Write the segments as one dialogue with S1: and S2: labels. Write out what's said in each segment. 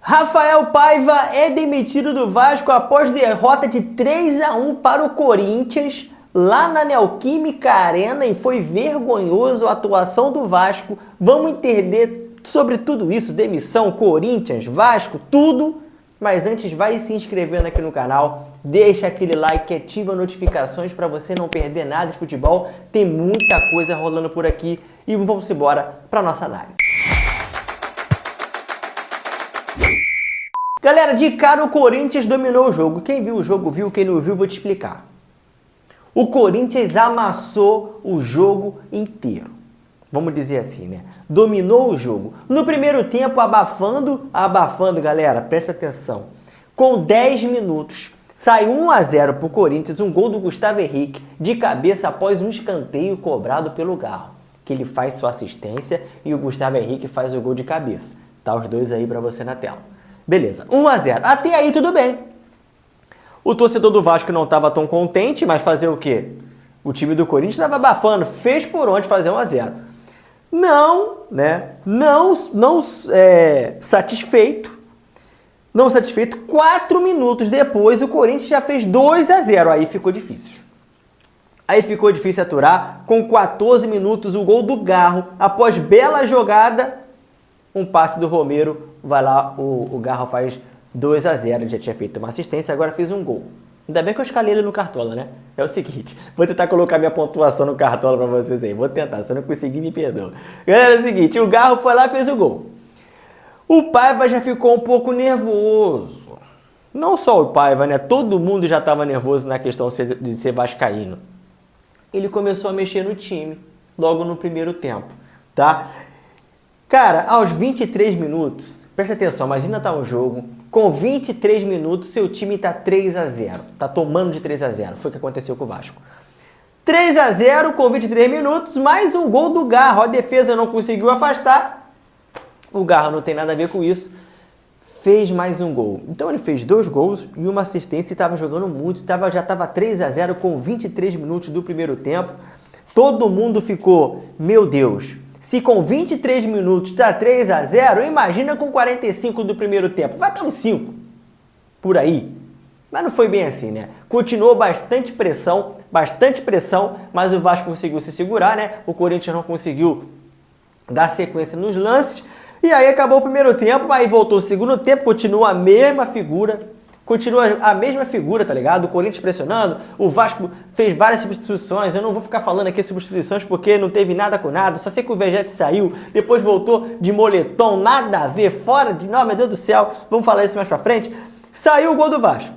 S1: Rafael Paiva é demitido do Vasco após derrota de 3-1 para o Corinthians lá na Neoquímica Arena e foi vergonhoso a atuação do Vasco. Vamos entender sobre tudo isso, demissão, Corinthians, Vasco, tudo. Mas antes, vai se inscrevendo aqui no canal, deixa aquele like, ativa notificações para você não perder nada de futebol. Tem muita coisa rolando por aqui e vamos embora para nossa análise. Galera, de cara o Corinthians dominou o jogo. Quem viu o jogo viu, quem não viu vou te explicar. O Corinthians amassou o jogo inteiro. Vamos dizer assim, né? Dominou o jogo. No primeiro tempo, abafando, galera, presta atenção. Com 10 minutos, saiu 1-0 pro Corinthians, um gol do Gustavo Henrique de cabeça após um escanteio cobrado pelo Garro, que ele faz sua assistência e o Gustavo Henrique faz o gol de cabeça. Tá os dois aí pra você na tela. Beleza, 1-0. Até aí tudo bem. O torcedor do Vasco não estava tão contente, mas fazer o quê? O time do Corinthians estava abafando, fez por onde fazer 1-0. Não satisfeito, 4 minutos depois o Corinthians já fez 2-0. Aí ficou difícil. Aí ficou difícil aturar. Com 14 minutos o gol do Garro, após bela jogada, um passe do Romero, vai lá, o Garro faz 2-0, ele já tinha feito uma assistência, agora fez um gol. Ainda bem que eu escalei ele no Cartola, né? É o seguinte, vou tentar colocar minha pontuação no Cartola pra vocês aí, vou tentar, se eu não conseguir me perdoa. Galera, é o seguinte, o Garro foi lá e fez o gol. O Paiva já ficou um pouco nervoso. Não só o Paiva, né? Todo mundo já estava nervoso na questão de ser vascaíno. Ele começou a mexer no time, logo no primeiro tempo, tá? Cara, aos 23 minutos, presta atenção, imagina tá um jogo, com 23 minutos seu time tá 3-0, tá tomando de 3-0, foi o que aconteceu com o Vasco. 3-0 com 23 minutos, mais um gol do Garro, a defesa não conseguiu afastar, o Garro não tem nada a ver com isso, fez mais um gol. Então ele fez 2 gols e uma assistência e estava jogando muito, já estava 3-0 com 23 minutos do primeiro tempo, todo mundo ficou, meu Deus. Se com 23 minutos está 3-0, imagina com 45 do primeiro tempo. Vai estar uns 5 por aí. Mas não foi bem assim, né? Continuou bastante pressão, mas o Vasco conseguiu se segurar, né? O Corinthians não conseguiu dar sequência nos lances. E aí acabou o primeiro tempo, aí voltou o segundo tempo, continua a mesma figura. Tá ligado? O Corinthians pressionando, o Vasco fez várias substituições, eu não vou ficar falando aqui substituições porque não teve nada com nada, só sei que o Vegete saiu, depois voltou de moletom, nada a ver, fora de... Não, meu Deus do céu, vamos falar isso mais pra frente. Saiu o gol do Vasco.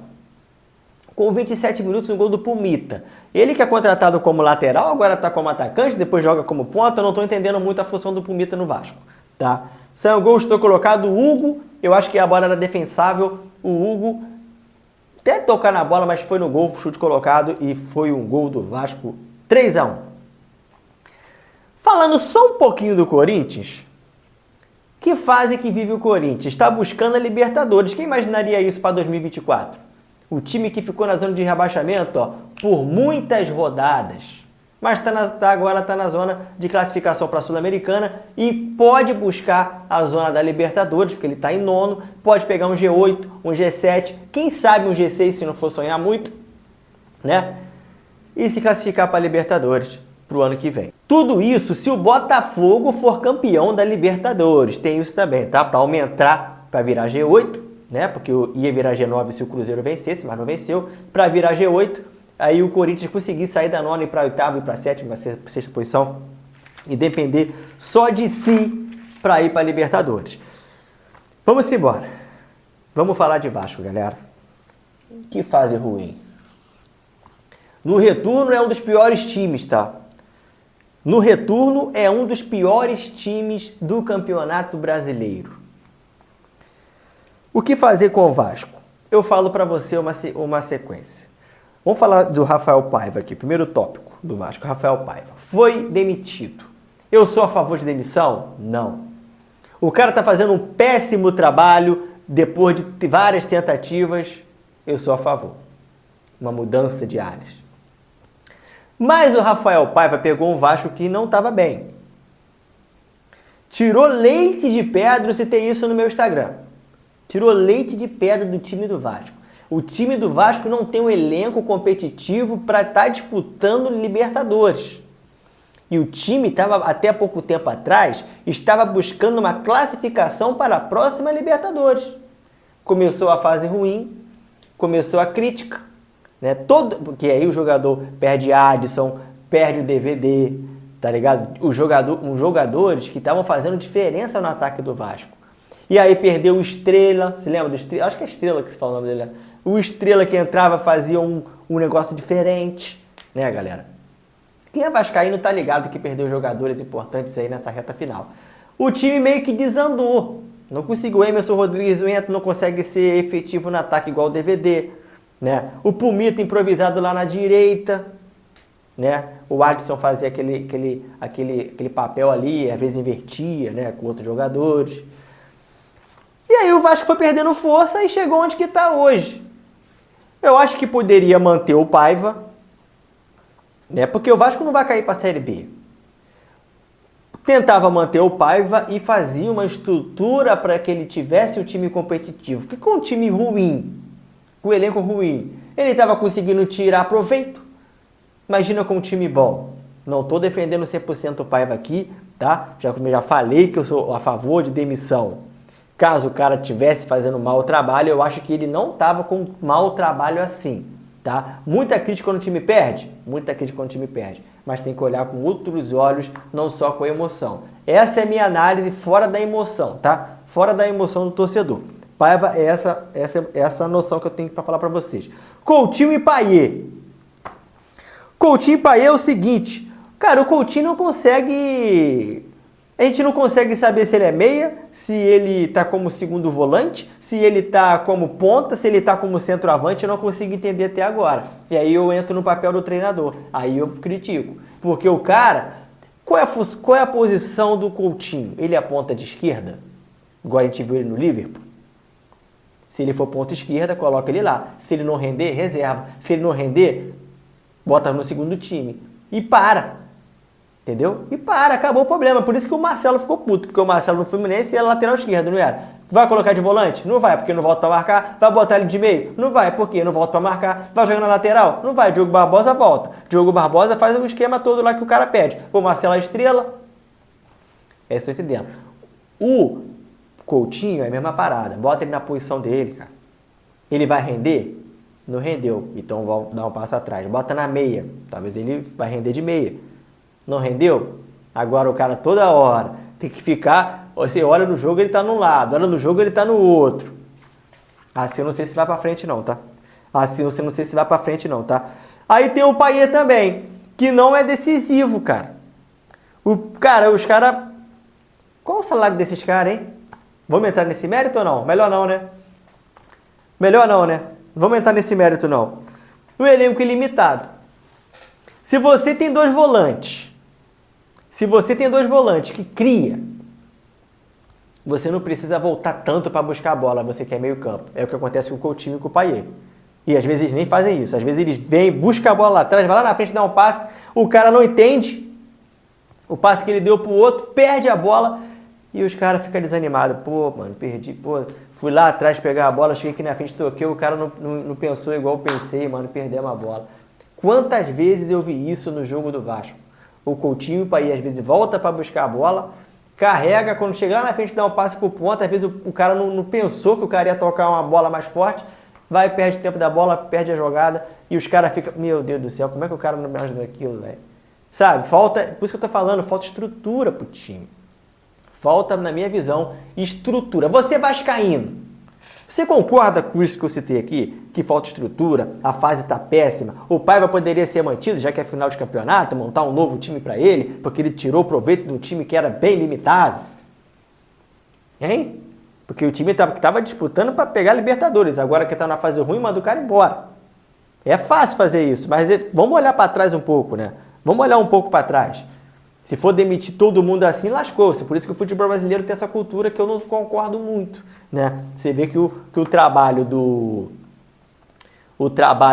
S1: Com 27 minutos, um gol do Pumita. Ele que é contratado como lateral, agora tá como atacante, depois joga como ponta, eu não tô entendendo muito a função do Pumita no Vasco, tá? Saiu o gol, estou colocado o Hugo, eu acho que a bola era defensável, o Hugo até tocar na bola, mas foi no gol, chute colocado e foi um gol do Vasco, 3-1. Falando só um pouquinho do Corinthians, que fase que vive o Corinthians? Está buscando a Libertadores. Quem imaginaria isso para 2024? O time que ficou na zona de rebaixamento, ó, por muitas rodadas, mas agora está na zona de classificação para a Sul-Americana e pode buscar a zona da Libertadores, porque ele está em 9º, pode pegar um G8, um G7, quem sabe um G6 se não for sonhar muito, né? E se classificar para a Libertadores para o ano que vem. Tudo isso se o Botafogo for campeão da Libertadores, tem isso também, tá? Para aumentar, para virar G8, né? Porque ia virar G9 se o Cruzeiro vencesse, mas não venceu, para virar G8, aí o Corinthians conseguir sair da 9ª para a 8ª e para a 7ª, 6ª posição e depender só de si para ir para a Libertadores. Vamos embora. Vamos falar de Vasco, galera. Que fase ruim. No retorno é um dos piores times, tá? No retorno é um dos piores times do Campeonato Brasileiro. O que fazer com o Vasco? Eu falo para você uma sequência. Vamos falar do Rafael Paiva aqui, primeiro tópico do Vasco. Rafael Paiva foi demitido. Eu sou a favor de demissão? Não. O cara tá fazendo um péssimo trabalho depois de várias tentativas. Eu sou a favor. Uma mudança de áreas. Mas o Rafael Paiva pegou um Vasco que não estava bem. Tirou leite de pedra, eu citei isso no meu Instagram. Tirou leite de pedra do time do Vasco. O time do Vasco não tem um elenco competitivo para estar disputando Libertadores. E o time estava, até pouco tempo atrás, estava buscando uma classificação para a próxima Libertadores. Começou a fase ruim, começou a crítica, né? Porque aí o jogador perde Adson, perde o DVD, tá ligado? Os jogadores que estavam fazendo diferença no ataque do Vasco. E aí perdeu o Estrela, se lembra do Estrela? Acho que é Estrela que se fala o nome dele. O Estrela que entrava fazia um negócio diferente, né, galera? Quem é vascaíno tá ligado que perdeu jogadores importantes aí nessa reta final. O time meio que desandou. Não conseguiu. O Emerson Rodrigues não consegue ser efetivo no ataque igual o DVD, né? O Pumita improvisado lá na direita, né? O Adson fazia aquele papel ali, às vezes invertia, né, com outros jogadores. E aí o Vasco foi perdendo força e chegou onde que está hoje. Eu acho que poderia manter o Paiva, né? Porque o Vasco não vai cair para a Série B. Tentava manter o Paiva e fazia uma estrutura para que ele tivesse um time competitivo. Porque com um time ruim, com um elenco ruim, ele estava conseguindo tirar proveito. Imagina com um time bom. Não estou defendendo 100% o Paiva aqui, tá? Já falei que eu sou a favor de demissão. Caso o cara estivesse fazendo mau trabalho, eu acho que ele não estava com mau trabalho assim, tá? Muita crítica quando o time perde? Muita crítica quando o time perde. Mas tem que olhar com outros olhos, não só com a emoção. Essa é a minha análise fora da emoção, tá? Fora da emoção do torcedor. Paiva é essa noção que eu tenho para falar para vocês. Coutinho e Payet. Coutinho e Payet é o seguinte, cara, o Coutinho não consegue... A gente não consegue saber se ele é meia, se ele tá como segundo volante, se ele tá como ponta, se ele tá como centroavante, eu não consigo entender até agora. E aí eu entro no papel do treinador, aí eu critico. Porque o cara, qual é a posição do Coutinho? Ele é ponta de esquerda? Igual a gente viu ele no Liverpool? Se ele for ponta esquerda, coloca ele lá. Se ele não render, reserva. Se ele não render, bota no segundo time. E para. Entendeu? E acabou o problema. Por isso que o Marcelo ficou puto, porque o Marcelo no Fluminense era lateral esquerdo, não era? Vai colocar de volante? Não vai, porque não volta para marcar. Vai botar ele de meio? Não vai, porque não volta para marcar. Vai jogar na lateral? Não vai. Diogo Barbosa volta. Diogo Barbosa faz o esquema todo lá que o cara pede. O Marcelo é estrela. É isso que eu tô entendendo. O Coutinho é a mesma parada. Bota ele na posição dele, cara. Ele vai render? Não rendeu. Então vamos dar um passo atrás. Bota na meia. Talvez ele vai render de meia. Não rendeu? Agora o cara toda hora tem que ficar... Você olha no jogo, ele tá num lado. Olha no jogo, ele tá no outro. Assim eu não sei se vai pra frente não, tá? Assim eu não sei se vai pra frente não, tá? Aí tem o Payet também, que não é decisivo, cara. Os caras... Qual o salário desses caras, hein? Vamos entrar nesse mérito ou não? Melhor não, né? Melhor não, né? Vamos entrar nesse mérito não. O elenco ilimitado. Se você tem dois volantes... Se você tem dois volantes que cria, você não precisa voltar tanto para buscar a bola, você quer meio campo. É o que acontece com o Coutinho e com o Payet. E às vezes eles nem fazem isso. Às vezes eles vêm, buscam a bola lá atrás, vai lá na frente, dá um passe, o cara não entende o passe que ele deu pro outro, perde a bola e os caras ficam desanimados. Pô, mano, perdi. Pô, fui lá atrás pegar a bola, cheguei aqui na frente, toquei, o cara não pensou igual eu pensei, mano, perdemos a bola. Quantas vezes eu vi isso no jogo do Vasco? O Coutinho, o Payet, às vezes volta para buscar a bola, carrega, quando chegar na frente dá um passe pro ponta, às vezes o cara não pensou que o cara ia tocar uma bola mais forte, vai, perde tempo da bola, perde a jogada, e os caras ficam, meu Deus do céu, como é que o cara não me ajuda naquilo, velho? Sabe, falta, por isso que eu tô falando, falta estrutura pro time. Falta, na minha visão, estrutura. Você é vascaíno. Você concorda com isso que eu citei aqui? Que falta estrutura, a fase está péssima, o Paiva poderia ser mantido, já que é final de campeonato, montar um novo time para ele, porque ele tirou proveito de um time que era bem limitado. Hein? Porque o time que estava disputando para pegar Libertadores, agora que está na fase ruim, manda o cara embora. É fácil fazer isso, mas vamos olhar para trás um pouco, né? Vamos olhar um pouco para trás. Se for demitir todo mundo assim, lascou-se. Por isso que o futebol brasileiro tem essa cultura que eu não concordo muito, né? Você vê que o trabalho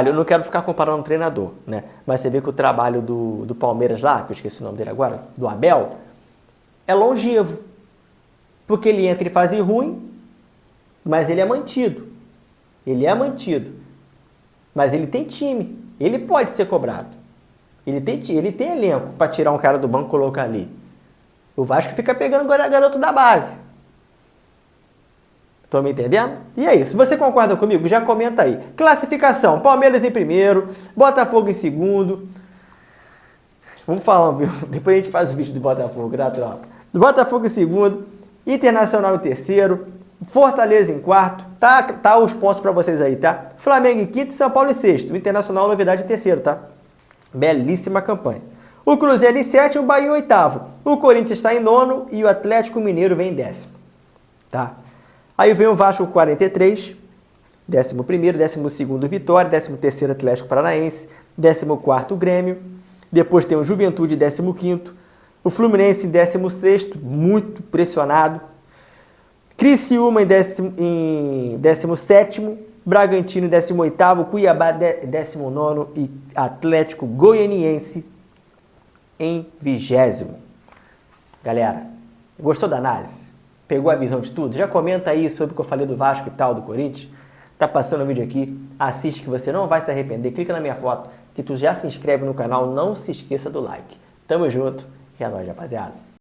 S1: eu não quero ficar comparando o treinador, né? Mas você vê que o trabalho do Palmeiras lá, que eu esqueci o nome dele agora, do Abel, é longevo. Porque ele entra em fase ruim, mas ele é mantido. Ele é mantido. Mas ele tem time. Ele pode ser cobrado. Ele tem elenco para tirar um cara do banco e colocar ali. O Vasco fica pegando garoto da base. Estão me entendendo? E é isso. Você concorda comigo? Já comenta aí. Classificação. Palmeiras em primeiro. Botafogo em segundo. Vamos falar, viu? Depois a gente faz o vídeo do Botafogo, tá, tropa? Botafogo em segundo. Internacional em terceiro. Fortaleza em quarto. Tá os pontos para vocês aí, tá? Flamengo em quinto e São Paulo em sexto. O Internacional, novidade, em terceiro, tá? Belíssima campanha. O Cruzeiro em sétimo, o Bahia em oitavo. O Corinthians está em nono e o Atlético Mineiro vem em décimo. Tá? Aí vem o Vasco com 43, 11º, 12º Vitória, 13º Atlético Paranaense, 14º Grêmio. Depois tem o Juventude, 15º. O Fluminense em 16º, muito pressionado. Criciúma em 17º. Bragantino em 18º. Cuiabá 19º. E Atlético Goianiense em 20º. Galera, gostou da análise? Pegou a visão de tudo? Já comenta aí sobre o que eu falei do Vasco e tal, do Corinthians. Tá passando o vídeo aqui, assiste que você não vai se arrepender. Clica na minha foto, que tu já se inscreve no canal, não se esqueça do like. Tamo junto e é nóis, rapaziada.